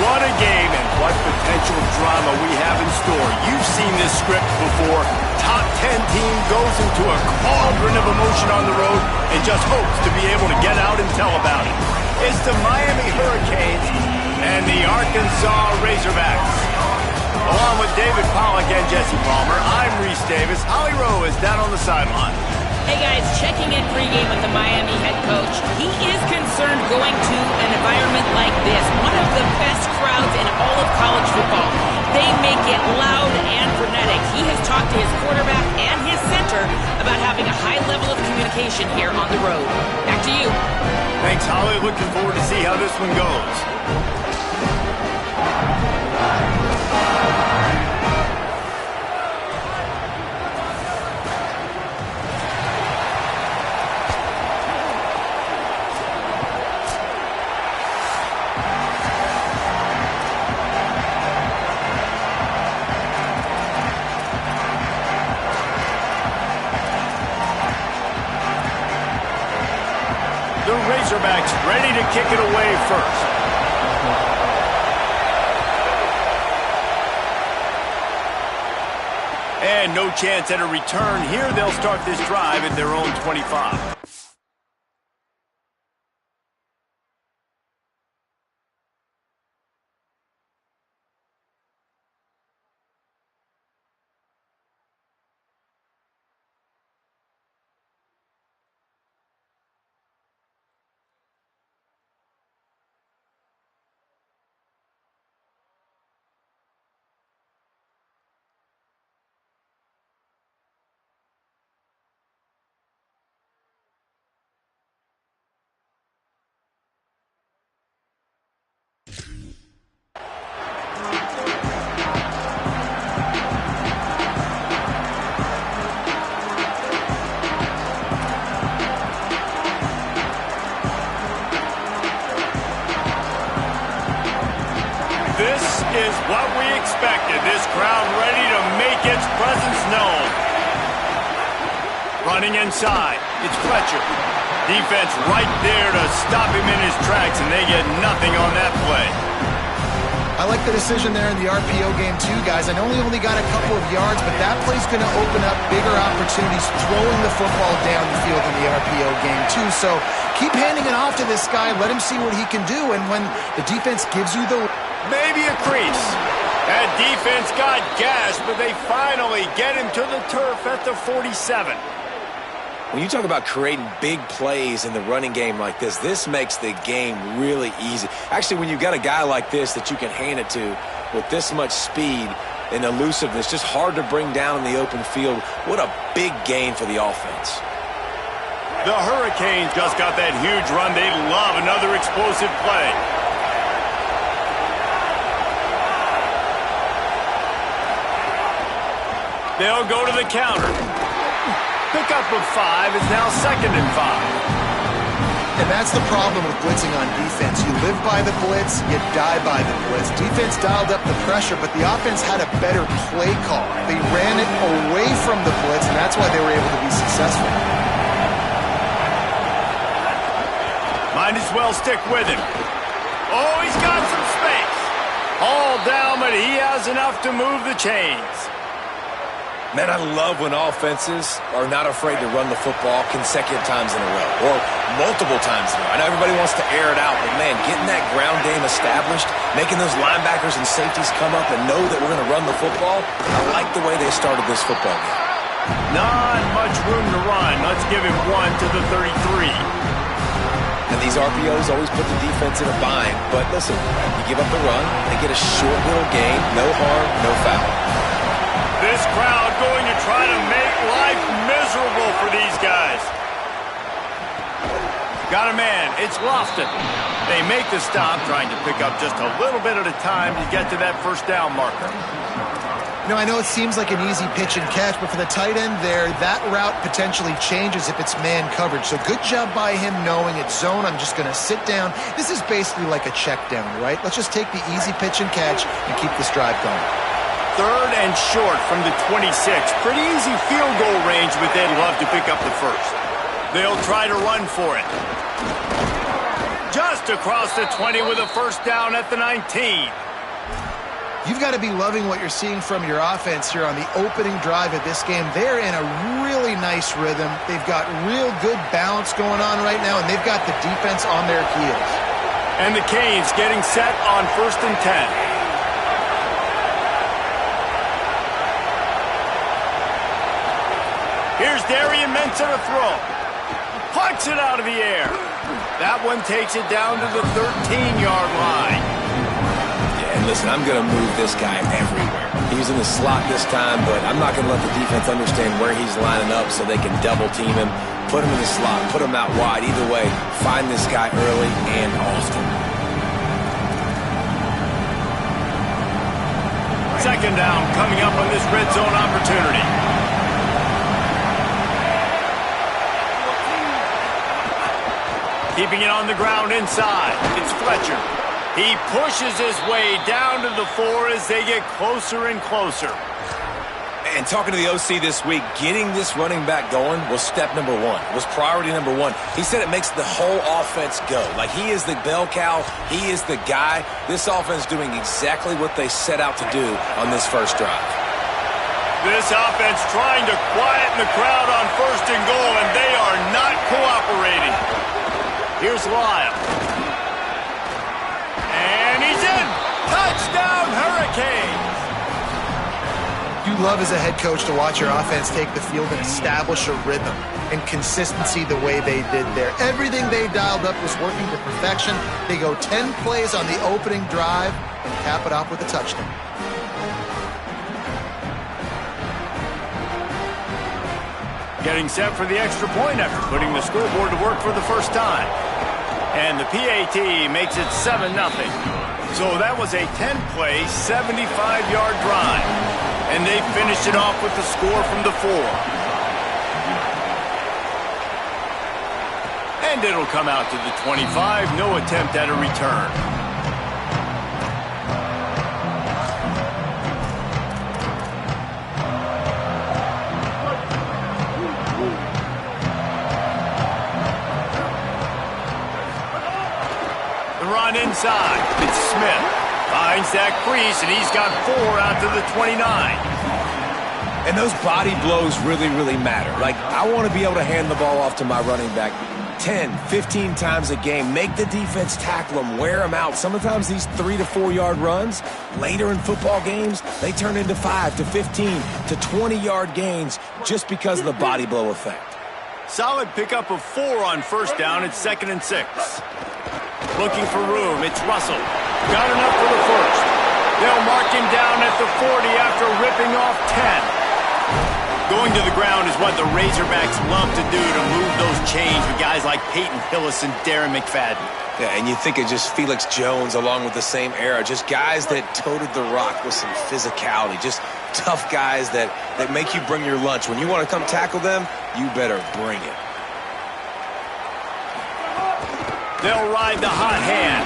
What a game and what potential drama we have in store. You've seen this script before. Top 10 team goes into a cauldron of emotion on the road and just hopes to be able to get out and tell about it. It's the Miami Hurricanes and the Arkansas Razorbacks. Along with David Pollack and Jesse Palmer, I'm Reese Davis. Holly Rowe is down on the sideline. Hey guys, checking in pregame with the Miami head coach. He is concerned going to an environment like this, one of the best crowds in all of college football. They make it loud and frenetic. He has talked to his quarterback and his center about having a high level of communication here on the road. Back to you. Thanks, Holly. Looking forward to see how this one goes. The Razorbacks ready to kick it away first. And no chance at a return here. They'll start this drive at their own 25. This is what we expected. This crowd ready to make its presence known. Running inside. It's Fletcher. Defense right there to stop him in his tracks, and they get nothing on that play. I like the decision there in the RPO game too, guys. I know he only got a couple of yards, but that play's going to open up bigger opportunities throwing the football down the field in the RPO game too. So keep handing it off to this guy. Let him see what he can do, and when the defense gives you the... Maybe a crease. That defense got gassed, but they finally get him to the turf at the 47. When you talk about creating big plays in the running game like this, this makes the game really easy. Actually, when you've got a guy like this that you can hand it to with this much speed and elusiveness, just hard to bring down in the open field, what a big gain for the offense. The Hurricanes just got that huge run. They love another explosive play. They'll go to the counter. Pickup of 5 is now 2nd and 5. And that's the problem with blitzing on defense. You live by the blitz, you die by the blitz. Defense dialed up the pressure, but the offense had a better play call. They ran it away from the blitz, and that's why they were able to be successful. Might as well stick with him. Oh, he's got some space. All down, but he has enough to move the chains. Man, I love when offenses are not afraid to run the football consecutive times in a row or multiple times in a row. I know everybody wants to air it out, but, man, getting that ground game established, making those linebackers and safeties come up and know that we're going to run the football, I like the way they started this football game. Not much room to run. Let's give him 1 to the 33. And these RPOs always put the defense in a bind. But, listen, you give up the run, they get a short little gain, no harm, no foul. This crowd going to try to make life miserable for these guys. Got a man. It's Lofton. They make the stop, trying to pick up just a little bit at a time to get to that first down marker. You know, I know it seems like an easy pitch and catch, but for the tight end there, that route potentially changes if it's man coverage. So good job by him knowing it's zone. I'm just going to sit down. This is basically like a check down, right? Let's just take the easy pitch and catch and keep this drive going. 3rd and short from the 26. Pretty easy field goal range, but they'd love to pick up the first. They'll try to run for it. Just across the 20 with a first down at the 19. You've got to be loving what you're seeing from your offense here on the opening drive of this game. They're in a really nice rhythm. They've got real good balance going on right now, and they've got the defense on their heels. And the Canes getting set on 1st and 10. Here's Darian Mensah to throw. Punts it out of the air. That one takes it down to the 13-yard line. And listen, I'm going to move this guy everywhere. He's in the slot this time, but I'm not going to let the defense understand where he's lining up so they can double team him, put him in the slot, put him out wide. Either way, find this guy early and often. Second down coming up on this red zone opportunity. Keeping it on the ground inside. It's Fletcher. He pushes his way down to the 4 as they get closer and closer. And talking to the OC this week, getting this running back going was step number 1. It was priority number 1. He said it makes the whole offense go. Like, he is the bell cow. He is the guy. This offense doing exactly what they set out to do on this first drive. This offense trying to quieten the crowd on 1st and goal, and they are not cooperating. Here's Lyle. And he's in. Touchdown, Hurricanes. You love as a head coach to watch your offense take the field and establish a rhythm and consistency the way they did there. Everything they dialed up was working to perfection. They go 10 plays on the opening drive and cap it off with a touchdown. Getting set for the extra point after putting the scoreboard to work for the first time. And the PAT makes it 7-0. So that was a 10-play, 75-yard drive. And they finished it off with the score from the 4. And it'll come out to the 25. No attempt at a return. Run inside. It's Smith. Finds that crease, and he's got 4 out to the 29. And those body blows really, really matter. Like, I want to be able to hand the ball off to my running back 10, 15 times a game. Make the defense tackle them, wear them out. Sometimes these 3 to 4 yard runs, later in football games, they turn into 5 to 15 to 20-yard gains just because of the body blow effect. Solid pickup of 4 on first down. It's 2nd and 6. Looking for room. It's Russell. Got enough for the first. They'll mark him down at the 40 after ripping off 10. Going to the ground is what the Razorbacks love to do to move those chains with guys like Peyton Hillis and Darren McFadden. Yeah, and you think of just Felix Jones along with the same era. Just guys that toted the rock with some physicality. Just tough guys that make you bring your lunch. When you want to come tackle them, you better bring it. They'll ride the hot hand.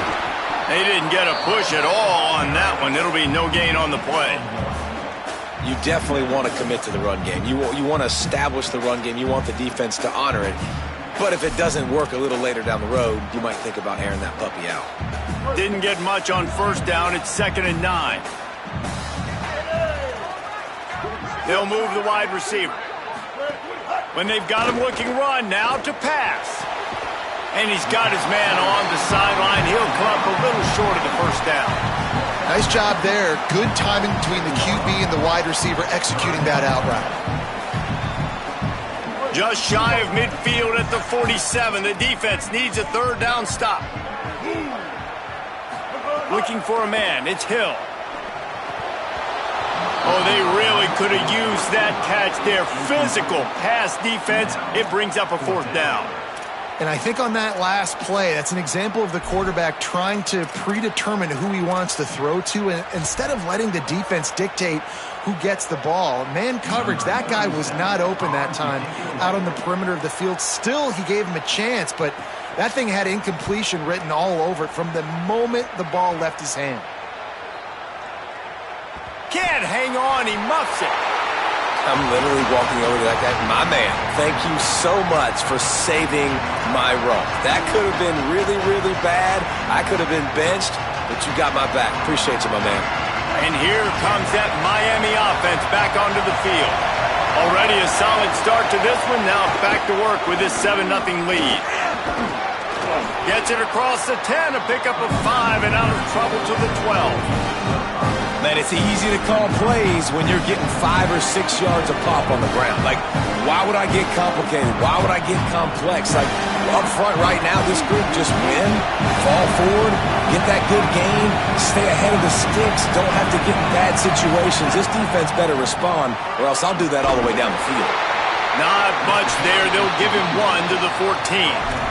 They didn't get a push at all on that one. It'll be no gain on the play. You definitely want to commit to the run game. You want to establish the run game. You want the defense to honor it. But if it doesn't work a little later down the road, you might think about airing that puppy out. Didn't get much on first down. It's 2nd and 9. They'll move the wide receiver. When they've got him looking run, now to pass. And he's got his man on the sideline. He'll come up a little short of the first down. Nice job there. Good timing between the QB and the wide receiver executing that out route. Just shy of midfield at the 47. The defense needs a 3rd down stop. Looking for a man. It's Hill. Oh, they really could have used that catch there. Physical pass defense. It brings up a 4th down. And I think on that last play, that's an example of the quarterback trying to predetermine who he wants to throw to, and instead of letting the defense dictate who gets the ball. Man coverage, that guy was not open that time out on the perimeter of the field. Still, he gave him a chance, but that thing had incompletion written all over it from the moment the ball left his hand. Can't hang on, he muffs it. I'm literally walking over to that guy. My man, thank you so much for saving my run. That could have been really, really bad. I could have been benched, but you got my back. Appreciate you, my man. And here comes that Miami offense back onto the field. Already a solid start to this one. Now back to work with this 7-0 lead. Gets it across the 10, a pickup of 5, and out of trouble to the 12. Man, it's easy to call plays when you're getting 5 or 6 yards a pop on the ground. Like, why would I get complicated? Why would I get complex? Like, up front right now, this group just win, fall forward, get that good gain, stay ahead of the sticks, don't have to get in bad situations. This defense better respond, or else I'll do that all the way down the field. Not much there. They'll give him 1 to the 14.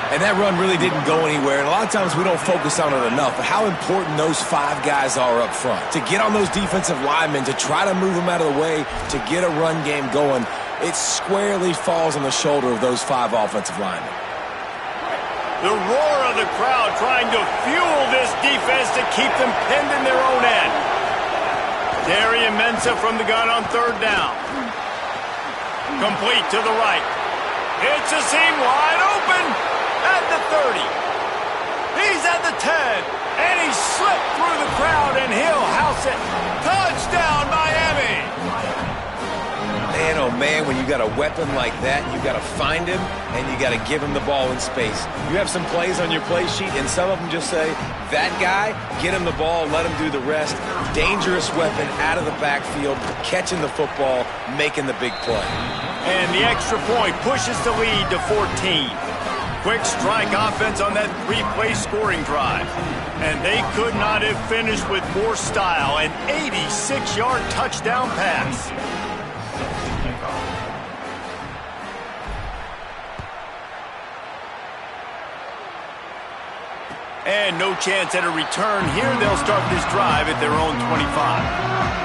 And that run really didn't go anywhere, and a lot of times we don't focus on it enough, but how important those 5 guys are up front. To get on those defensive linemen, to try to move them out of the way, to get a run game going, it squarely falls on the shoulder of those 5 offensive linemen. The roar of the crowd trying to fuel this defense to keep them pinned in their own end. Darian Mensah from the gun on 3rd down. Complete to the right. It's a seam wide open. At the 30. He's at the 10. And he slipped through the crowd, and he'll house it. Touchdown, Miami! Man, oh man, when you got a weapon like that, you got to find him, and you got to give him the ball in space. You have some plays on your play sheet, and some of them just say, that guy, get him the ball, let him do the rest. Dangerous weapon out of the backfield, catching the football, making the big play. And the extra point pushes the lead to 14. Quick strike offense on that 3-play scoring drive. And they could not have finished with more style. An 86-yard touchdown pass. And no chance at a return here. They'll start this drive at their own 25.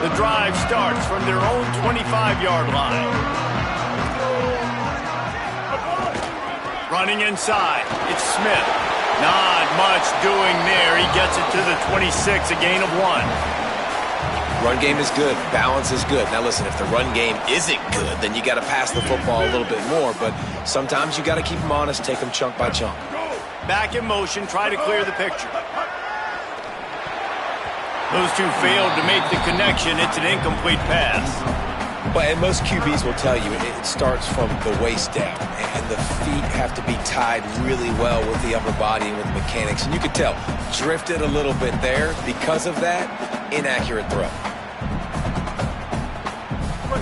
The drive starts from their own 25-yard line. Running inside, it's Smith. Not much doing there. He gets it to the 26, a gain of 1. Run game is good. Balance is good. Now listen, if the run game isn't good, then you got to pass the football a little bit more. But sometimes you got to keep them honest, take them chunk by chunk. Back in motion, try to clear the picture. Those two failed to make the connection. It's an incomplete pass. But and most QBs will tell you it starts from the waist down, and the feet have to be tied really well with the upper body and with the mechanics. And you could tell, drifted a little bit there. Because of that, inaccurate throw.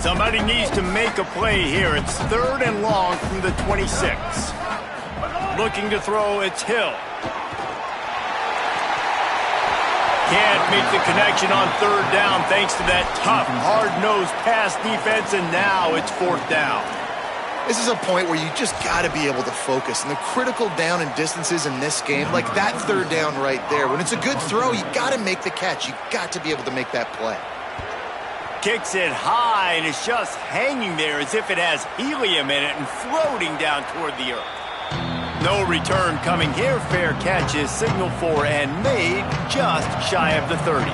Somebody needs to make a play here. It's 3rd and long from the 26. Looking to throw, it's Hill. Can't make the connection on 3rd down thanks to that tough, hard-nosed pass defense, and now it's 4th down. This is a point where you just got to be able to focus. And the critical down and distances in this game, like that 3rd down right there, when it's a good throw, you got to make the catch. You got to be able to make that play. Kicks it high, and it's just hanging there as if it has helium in it and floating down toward the earth. No return coming here. Fair catch is signaled for and made just shy of the 30.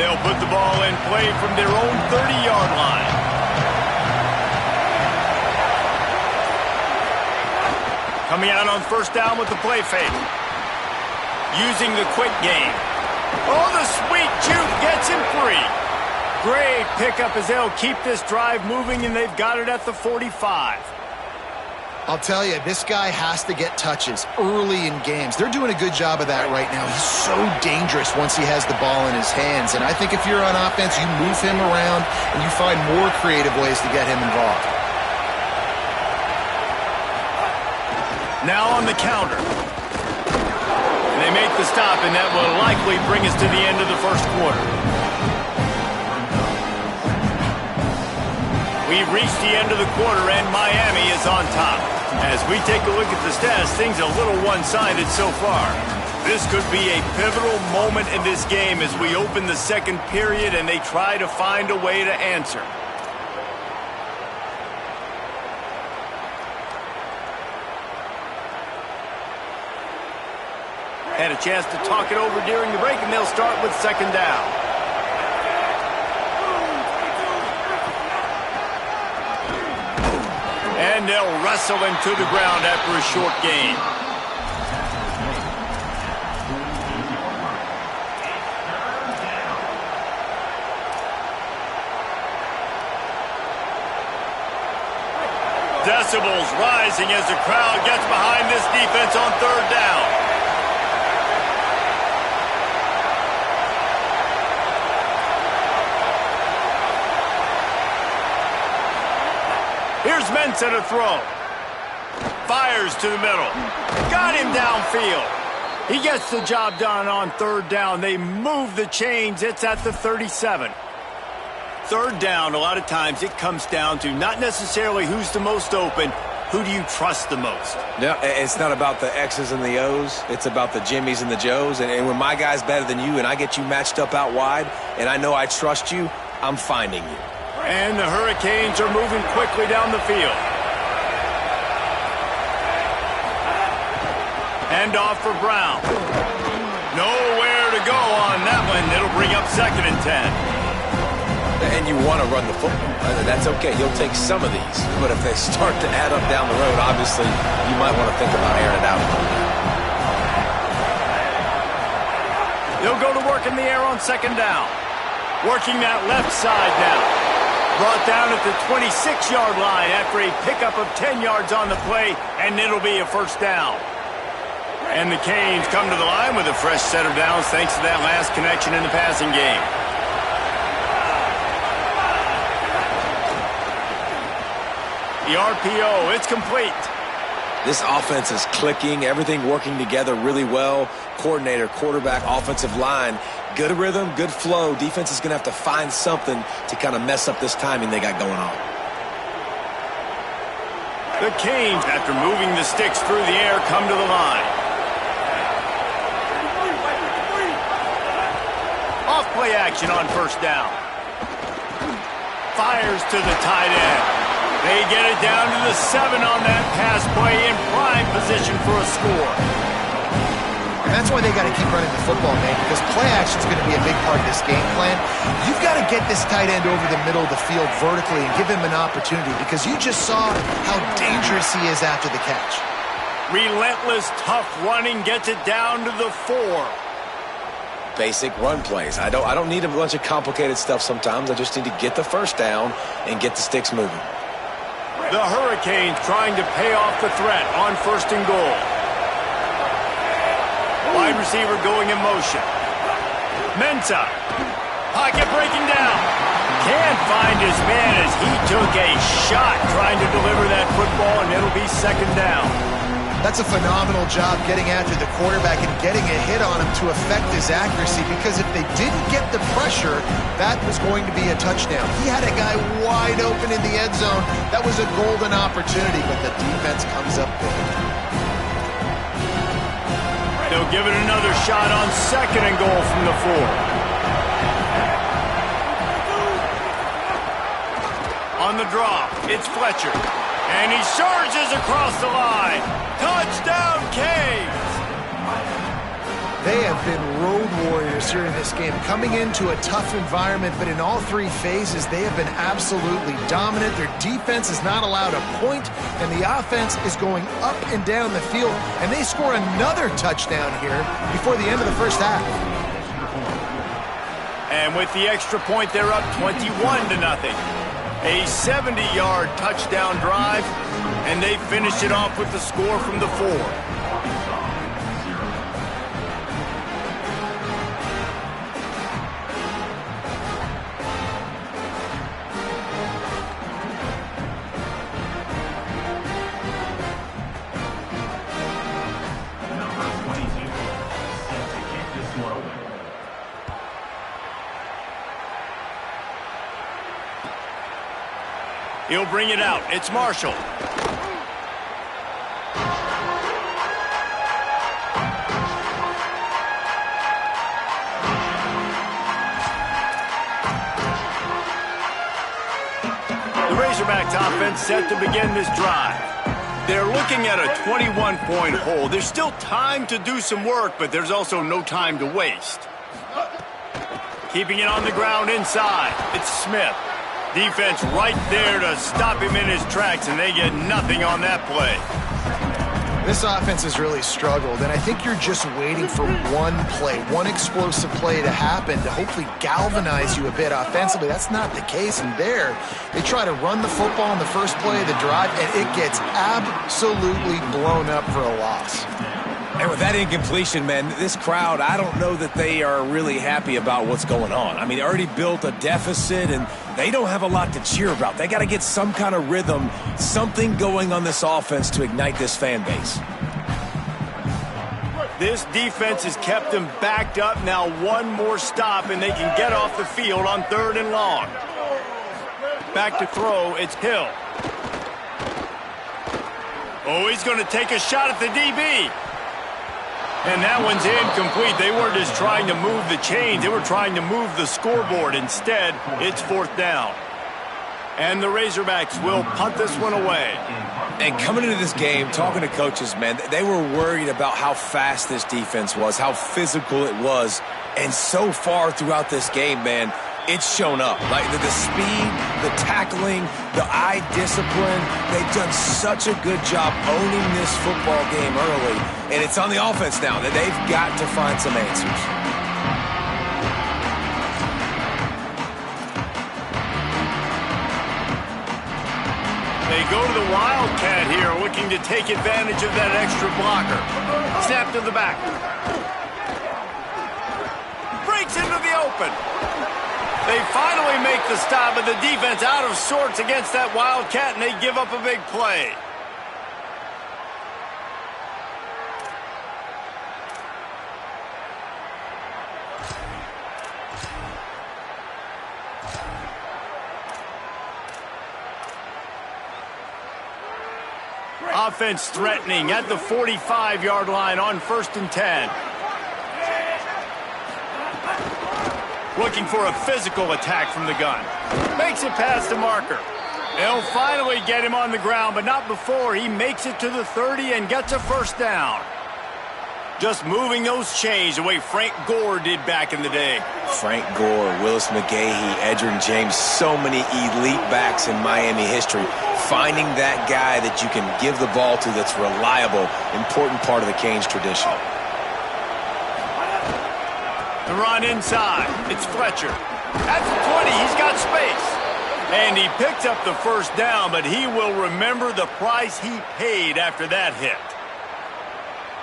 They'll put the ball in play from their own 30-yard line. Coming out on 1st down with the play fake. Using the quick game. Oh, the sweet juke gets him free. Great pickup as they'll keep this drive moving, and they've got it at the 45. I'll tell you, this guy has to get touches early in games. They're doing a good job of that right now. He's so dangerous once he has the ball in his hands. And I think if you're on offense, you move him around and you find more creative ways to get him involved. Now on the counter. And they make the stop, and that will likely bring us to the end of the 1st quarter. We've reached the end of the quarter, and Miami is on top. As we take a look at the stats, things a little one-sided so far. This could be a pivotal moment in this game as we open the 2nd period and they try to find a way to answer. Had a chance to talk it over during the break, and they'll start with second down. And they'll wrestle him to the ground after a short gain. Decibels rising as the crowd gets behind this defense on third down. Here's Mensah to throw. Fires to the middle. Got him downfield. He gets the job done on third down. They move the chains. It's at the 37. Third down, a lot of times it comes down to not necessarily who's the most open, who do you trust the most? No, it's not about the X's and the O's. It's about the Jimmies and the Joes. And when my guy's better than you and I get you matched up out wide and I know I trust you, I'm finding you. And the Hurricanes are moving quickly down the field. Hand off for Brown. Nowhere to go on that one. It'll bring up 2nd and 10. And you want to run the football. That's okay. You'll take some of these. But if they start to add up down the road, obviously, you might want to think about airing it out a little bit. They'll go to work in the air on second down. Working that left side now. Brought down at the 26-yard line after a pickup of 10 yards on the play, and it'll be a first down. And the Canes come to the line with a fresh set of downs thanks to that last connection in the passing game. The RPO, it's complete. This offense is clicking, everything working together really well. Coordinator, quarterback, offensive line, good rhythm, good flow. Defense is going to have to find something to kind of mess up this timing they got going on. The Canes, after moving the sticks through the air, come to the line. Off play action on first down. Fires to the tight end. They get it down to the 7 on that pass play in prime position for a score. And that's why they got to keep running the football, man, because play action is going to be a big part of this game plan. You've got to get this tight end over the middle of the field vertically and give him an opportunity because you just saw how dangerous he is after the catch. Relentless, tough running gets it down to the 4. Basic run plays. I don't need a bunch of complicated stuff sometimes. I just need to get the first down and get the sticks moving. The Hurricanes trying to pay off the threat on 1st and goal. Wide receiver going in motion. Mensah. Pocket breaking down. Can't find his man as he took a shot trying to deliver that football, and it'll be 2nd down. That's a phenomenal job getting after the quarterback and getting a hit on him to affect his accuracy, because if they didn't get the pressure, that was going to be a touchdown. He had a guy wide open in the end zone. That was a golden opportunity, but the defense comes up big. They'll give it another shot on 2nd and goal from the 4. On the draw, it's Fletcher. And he surges across the line. Touchdown, Canes! They have been road warriors here in this game, coming into a tough environment, but in all 3 phases, they have been absolutely dominant. Their defense is not allowed a point, and the offense is going up and down the field, and they score another touchdown here before the end of the first half. And with the extra point, they're up 21-0. A 70-yard touchdown drive, and they finish it off with the score from the 4. He'll bring it out. It's Marshall. The Razorbacks offense set to begin this drive. They're looking at a 21-point hole. There's still time to do some work, but there's also no time to waste. Keeping it on the ground inside. It's Smith. Defense right there to stop him in his tracks, and they get nothing on that play. This offense has really struggled, and I think you're just waiting for one play, one explosive play to happen to hopefully galvanize you a bit offensively. That's not the case, and there, they try to run the football in the first play of the drive, and it gets absolutely blown up for a loss. And with that incompletion, man, this crowd, I don't know that they are really happy about what's going on. I mean, they already built a deficit, and they don't have a lot to cheer about. They got to get some kind of rhythm, something going on this offense to ignite this fan base. This defense has kept them backed up. Now one more stop, and they can get off the field on 3rd and long. Back to throw, it's Hill. Oh, he's going to take a shot at the DB. And that one's incomplete. They weren't just trying to move the chains. They were trying to move the scoreboard. Instead, it's 4th down. And the Razorbacks will punt this one away. And coming into this game, talking to coaches, man, they were worried about how fast this defense was, how physical it was. And so far throughout this game, man, it's shown up. Like the speed, the tackling, the eye discipline. They've done such a good job owning this football game early. And it's on the offense now that they've got to find some answers. They go to the Wildcat here, looking to take advantage of that extra blocker. Snap to the back. Breaks into the open. They finally make the stop, but the defense out of sorts against that Wildcat, and they give up a big play. Offense threatening at the 45-yard line on 1st and 10. Looking for a physical attack from the gun. Makes it past the marker. They'll finally get him on the ground, but not before he makes it to the 30 and gets a 1st down. Just moving those chains the way Frank Gore did back in the day. Frank Gore, Willis McGahee, Edgerrin James, so many elite backs in Miami history. Finding that guy that you can give the ball to that's reliable, important part of the Canes tradition. The run inside. It's Fletcher. At the 20, he's got space. And he picked up the 1st down, but he will remember the price he paid after that hit.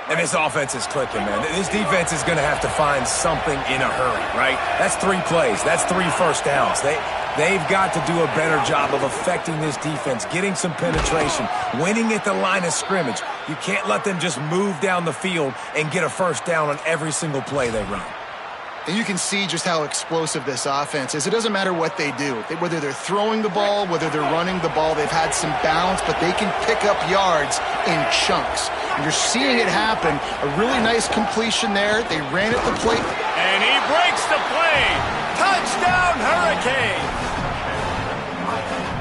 And this offense is clicking, man. This defense is going to have to find something in a hurry, right? That's 3 plays. That's 3 first downs. They've got to do a better job of affecting this defense, getting some penetration, winning at the line of scrimmage. You can't let them just move down the field and get a 1st down on every single play they run. And you can see just how explosive this offense is. It doesn't matter what they do. Whether they're throwing the ball, whether they're running the ball, they've had some balance, but they can pick up yards in chunks. And you're seeing it happen. A really nice completion there. They ran at the plate. And he breaks the play. Touchdown, Hurricanes!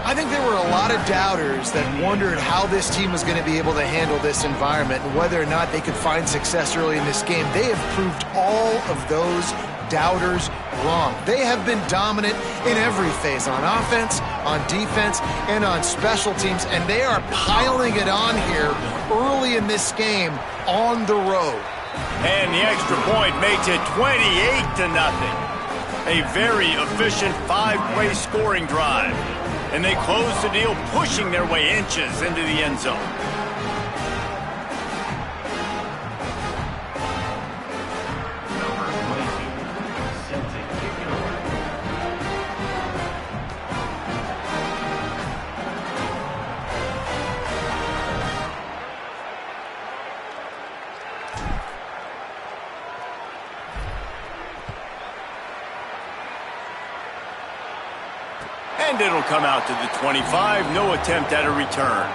I think there were a lot of doubters that wondered how this team was going to be able to handle this environment and whether or not they could find success early in this game. They have proved all of those doubters wrong. They have been dominant in every phase, on offense, on defense, and on special teams, and they are piling it on here early in this game on the road. And the extra point makes it 28-0. A very efficient 5-play scoring drive. And they close the deal, pushing their way inches into the end zone. And it'll come out to the 25. No attempt at a return.